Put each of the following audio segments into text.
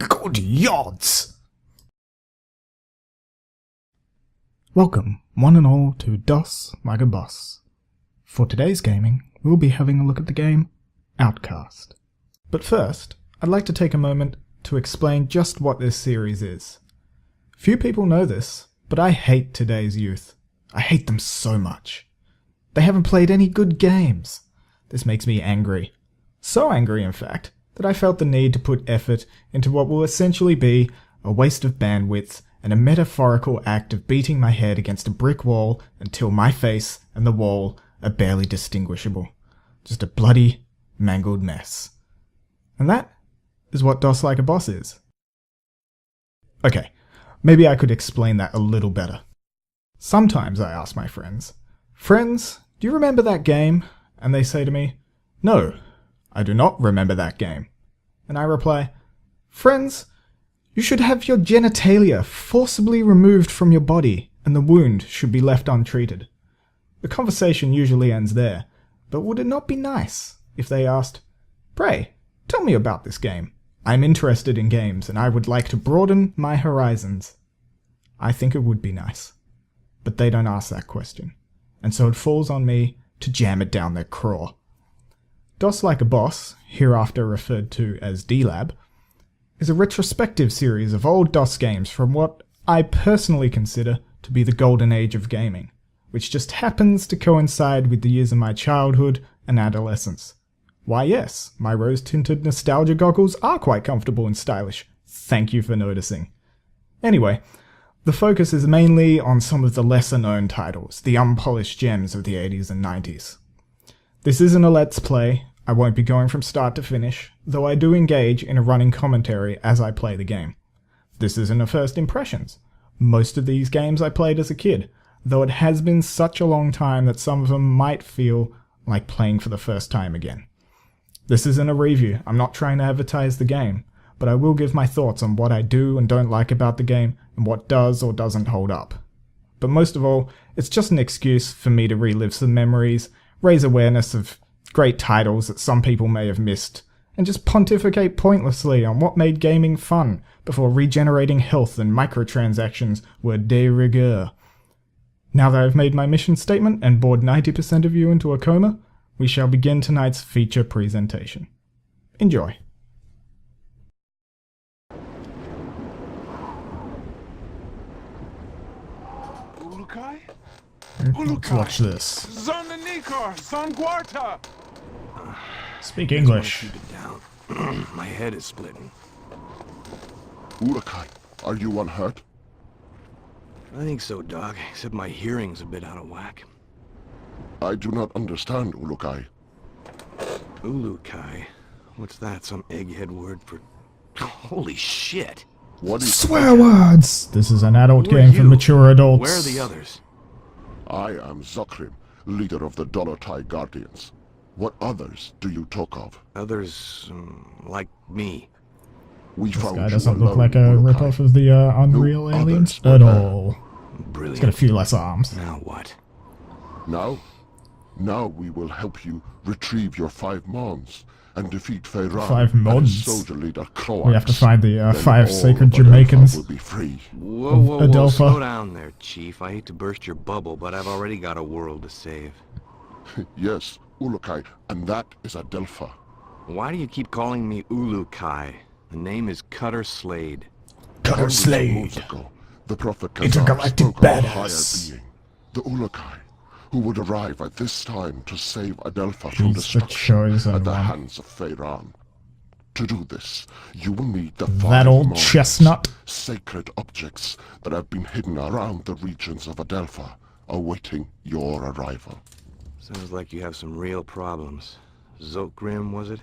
Good yards! Welcome, one and all, to DOS Like a Boss. For today's gaming, we'll be having a look at the game Outcast. But first, I'd like to take a moment to explain just what this series is. Few people know this, but I hate today's youth. I hate them so much. They haven't played any good games. This makes me angry. So angry, in fact, that I felt the need to put effort into what will essentially be a waste of bandwidth and a metaphorical act of beating my head against a brick wall until my face and the wall are barely distinguishable. Just a bloody, mangled mess. And that is what DOS Like a Boss is. Okay, maybe I could explain that a little better. Sometimes I ask my friends, "Friends, do you remember that game?" And they say to me, "No, I do not remember that game." And I reply, "Friends, you should have your genitalia forcibly removed from your body and the wound should be left untreated." The conversation usually ends there, but would it not be nice if they asked, "Pray, tell me about this game. I'm interested in games and I would like to broaden my horizons." I think it would be nice. But they don't ask that question, and so it falls on me to jam it down their craw. DOS Like a Boss, hereafter referred to as DLAB, is a retrospective series of old DOS games from what I personally consider to be the golden age of gaming, which just happens to coincide with the years of my childhood and adolescence. Why yes, my rose-tinted nostalgia goggles are quite comfortable and stylish. Thank you for noticing. Anyway, the focus is mainly on some of the lesser-known titles, the unpolished gems of the 80s and 90s. This isn't a Let's Play. I won't be going from start to finish, though I do engage in a running commentary as I play the game. This isn't a first impressions. Most of these games I played as a kid, though it has been such a long time that some of them might feel like playing for the first time again. This isn't a review. I'm not trying to advertise the game, but I will give my thoughts on what I do and don't like about the game and what does or doesn't hold up. But most of all, it's just an excuse for me to relive some memories, raise awareness of great titles that some people may have missed, and just pontificate pointlessly on what made gaming fun before regenerating health and microtransactions were de rigueur. Now that I've made my mission statement and bored 90% of you into a coma, we shall begin tonight's feature presentation. Enjoy. Let's watch this. Speak English. Keep it down. My head is splitting. Urukai, are you unhurt? I think so, Doc, except my hearing's a bit out of whack. I do not understand, Urukai. Ulukai? What's that, some egghead word for... Holy shit! What is... Swear words! This is an adult Who are game for you? mature adults. Where are the others? I am Zokrim, leader of the DLAB Guardians. What others do you talk of? Others, like me. We This found guy you doesn't look alone, like a Urukai. ripoff of the Unreal No Aliens others at were all. Brilliant. He's got a few less arms. Now what? Now we will help you retrieve your 5 mons and defeat Feyran 5 and mods? his soldier leader Croax. We have to find the Then 5 all sacred of Adelpha Jamaicans. will be free. Whoa, Adelpha. slow down there, Chief. I hate to burst your bubble, but I've already got a world to save. Yes, Urukai, and that is Adelpha. Why do you keep calling me Ulukai? The name is Cutter Slade. Cutter Hundreds of moons Slade. ago, the Prophet Intergalactic spoke of a higher badass. being, the Urukai, who would arrive at this time to save Adelpha from He's the destruction chosen at the one. hands of Feyran. To do this, you will need the That 5 old mons, chestnut. sacred objects that have been hidden around the regions of Adelpha, awaiting your arrival. Sounds like you have some real problems. Zokrim, was it?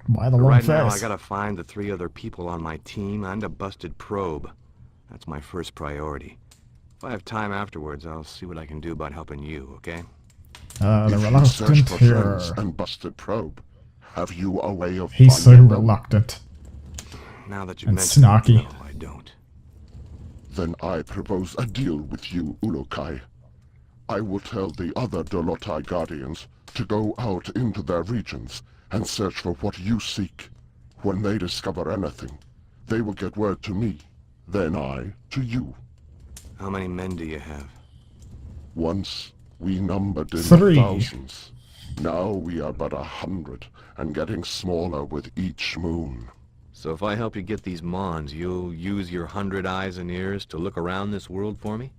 Why the But long right now, I face? gotta find the 3 other people on my team and a busted probe. That's my first priority. If I have time afterwards, I'll see what I can do about helping you, okay? The If you search reluctant for here. friends and busted probe, have you a way of He's so finding them? reluctant. Now that you And mention it, snarky. no, I don't. Then I propose a deal with you, Ulukai. I will tell the other DLAB Guardians to go out into their regions and search for what you seek. When they discover anything, They will get word to me, then I to you. How many men do you have? Once we numbered in 3. the thousands. Now we are but 100, and getting smaller with each moon. So if I help you get these Mons, you'll use your 100 eyes and ears to look around this world for me?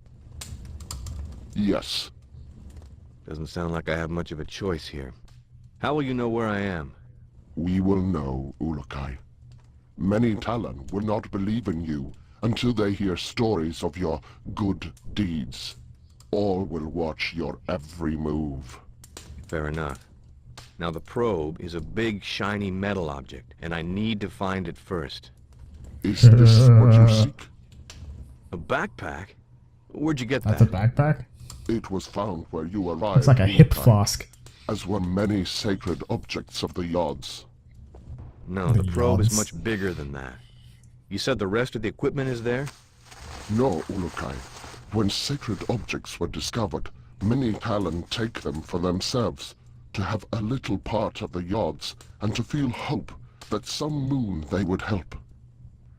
Yes. Doesn't sound like I have much of a choice here. How will you know where I am? We will know, Ulukai. Many Talon will not believe in you until they hear stories of your good deeds. All will watch your every move. Fair enough. Now the probe is a big, shiny metal object, and I need to find it first. Is this what you seek? A backpack? Where'd you get That's a that? backpack? It was found where you arrived. It's like a hip Ulukai, flask. as were many sacred objects of the Yods. No, The the probe is Yods. much bigger than that. You said the rest of the equipment is there? No, Ulukai. When sacred objects were discovered, many Talon take them for themselves, to have a little part of the Yods, and to feel hope that some moon they would help.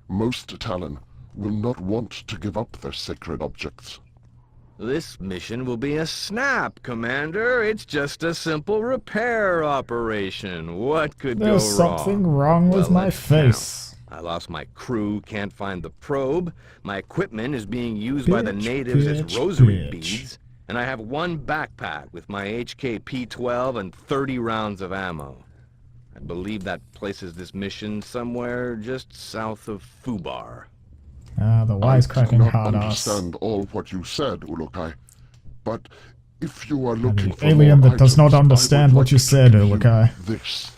Most Talon will not want to give up their sacred objects. This mission will be a snap, Commander. It's just a simple repair operation. What could go wrong? There's something wrong with Well, my let's face. count. I lost my crew, can't find the probe. My equipment is being used by the Bitch, natives as bitch, rosary bitch. beads. And I have one backpack with my HK-P12 and 30 rounds of ammo. I believe that places this mission somewhere just south of Fubar. Ah, the I wisecracking do not hard ass. understand all what you said, Ulukai, but if you are looking the for alien more that does not items, I understand would what like you to said, give you Ulukai. This.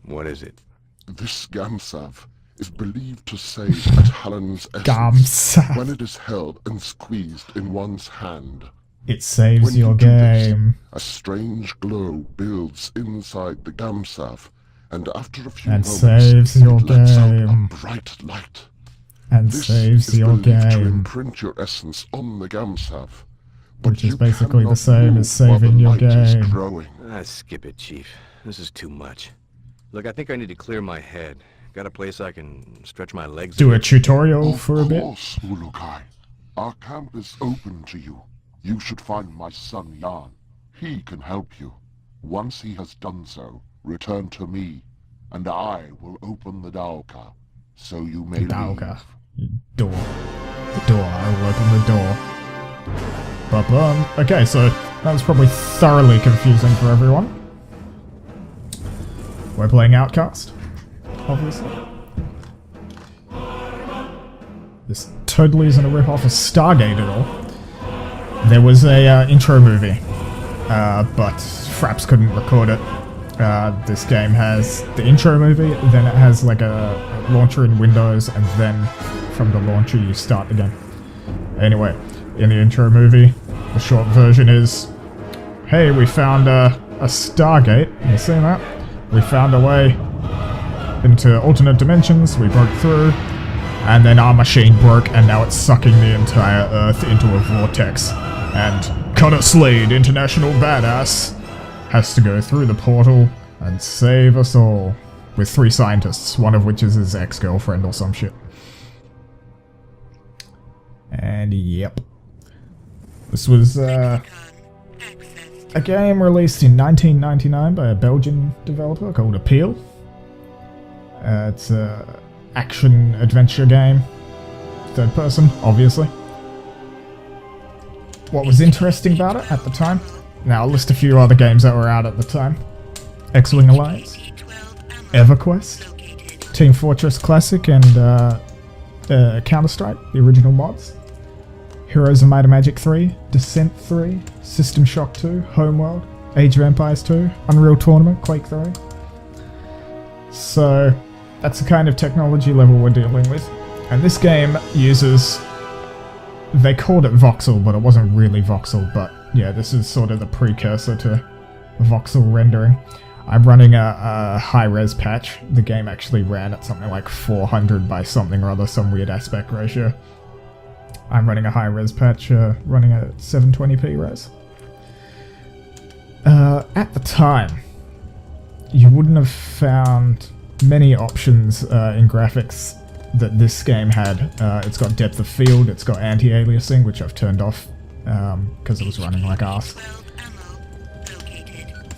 What is it? This Gamsav is believed to save a Talon's essence Gamsav. when it is held and squeezed in one's hand. It saves When your you do this, game. a strange glow builds inside the Gamsav, and after a few And moments, saves your it lets out game. a bright light. And This saves is your believed to game. imprint your essence on the Gamsav, but Which is you basically the cannot same move as saving while the your light is game. growing. Skip it, Chief. This is too much. Look, I think I need to clear my head. Got a place I can stretch my legs? Do a bit? tutorial Of for a bit. course, Ulukai. Our camp is open to you. You should find my son Jan. He can help you. Once he has done so, return to me, and I will open the Daoka, so you may Daoka. leave. Door. The door. I will open the door. Ba-bum. Okay, so that was probably thoroughly confusing for everyone. We're playing Outcast, obviously. This totally isn't a rip-off of Stargate at all. There was a intro movie, but Fraps couldn't record it. This game has the intro movie, then it has like a launcher in Windows, and then from the launcher you start the game. Anyway, in the intro movie, the short version is, hey, we found a Stargate. You see that? We found a way into alternate dimensions, we broke through, and then our machine broke, and now it's sucking the entire Earth into a vortex. And Connor Slade, international badass, has to go through the portal and save us all. With 3 scientists, one of which is his ex-girlfriend or some shit. And yep. This was a game released in 1999 by a Belgian developer called Appeal. It's a action-adventure game. Third person, obviously. What was interesting about it at the time? Now I'll list a few other games that were out at the time. X-Wing Alliance, EverQuest, Team Fortress Classic, and Counter-Strike, the original mods. Heroes of Might and Magic 3, Descent 3, System Shock 2, Homeworld, Age of Empires 2, Unreal Tournament, Quake 3. So that's the kind of technology level we're dealing with. And this game uses... They called it Voxel, but it wasn't really Voxel, but yeah, this is sort of the precursor to Voxel rendering. I'm running a high-res patch. The game actually ran at something like 400 by something or other, some weird aspect ratio. I'm running a high-res patch, running at 720p res. At the time, you wouldn't have found many options in graphics that this game had. It's got depth of field, it's got anti-aliasing, which I've turned off because it was running like arse.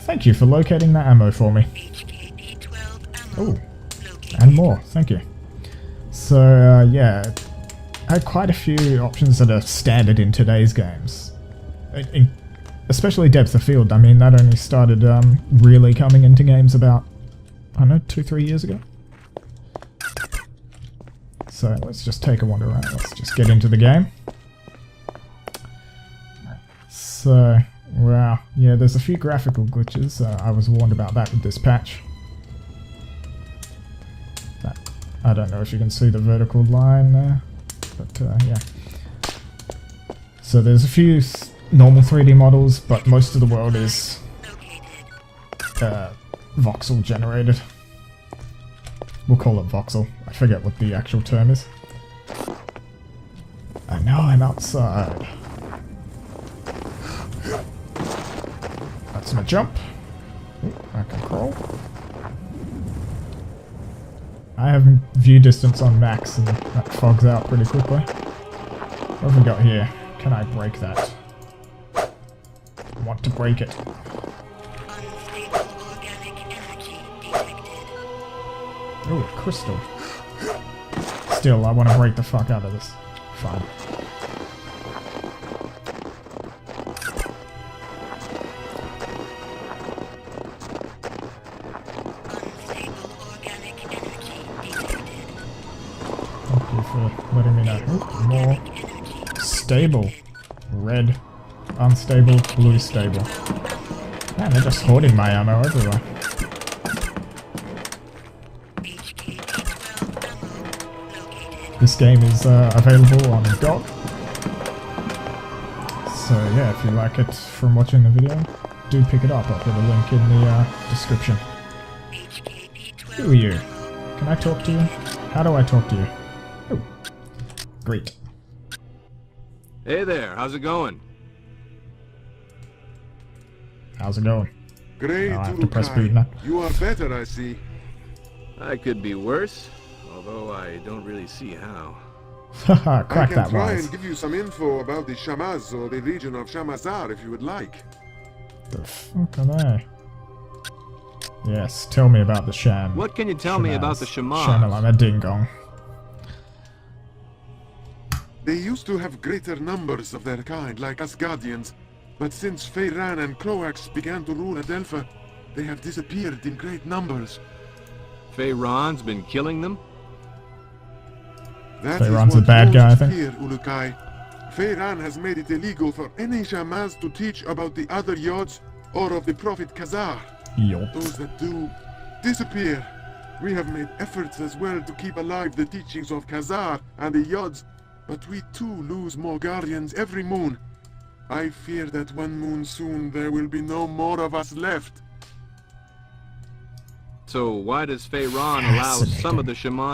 Thank you for locating that ammo for me. Oh, and more, thank you. So yeah, I had quite a few options that are standard in today's games. Especially depth of field. I mean, that only started really coming into games about, I don't know, 2-3 years ago. So let's just take a wander around. Let's just get into the game. So, wow. Yeah, there's a few graphical glitches. I was warned about that with this patch. I don't know if you can see the vertical line there, but yeah. So there's a few normal 3D models, but most of the world is voxel generated. We'll call it voxel. I forget what the actual term is. And now I'm outside. That's my jump. Ooh, I can crawl. I have view distance on max and that fogs out pretty quickly. What have we got here? Can I break that? I want to break it. Oh, a crystal. Still, I want to break the fuck out of this. Fine. Thank you for letting me know. Ooh, more stable. Red. Unstable. Blue stable. Man, they're just hoarding my ammo everywhere. This game is available on GOG. So yeah, if you like it from watching the video, do pick it up. I'll put a link in the description. Who are you? Can I talk to you? How do I talk to you? Oh, great. Hey there, how's it going? How's it going? Great, I have to press B Urukai. now. You are better, I see. I could be worse, although I don't really see how. Haha, I crack can that try wise. and give you some info about the Shamaz or the region of Shamazar if you would like. The fuck are they? Yes, tell me about the Sham. What can you tell me about the Shamaz. Shamaz? I'm a ding-dong. They used to have greater numbers of their kind, like us Guardians, but since Feyran and Croax began to rule Adelpha, they have disappeared in great numbers. Feyron's been killing them? That Feyran's is the bad guy, I think. Here, Ulukai. Feyran has made it illegal for any Shamaz to teach about the other Yods or of the Prophet Khazar. Yup. Those that do disappear. We have made efforts as well to keep alive the teachings of Khazar and the Yods, but we too lose more Guardians every moon. I fear that one moon soon there will be no more of us left. So why does Feyron allow some of the Shaman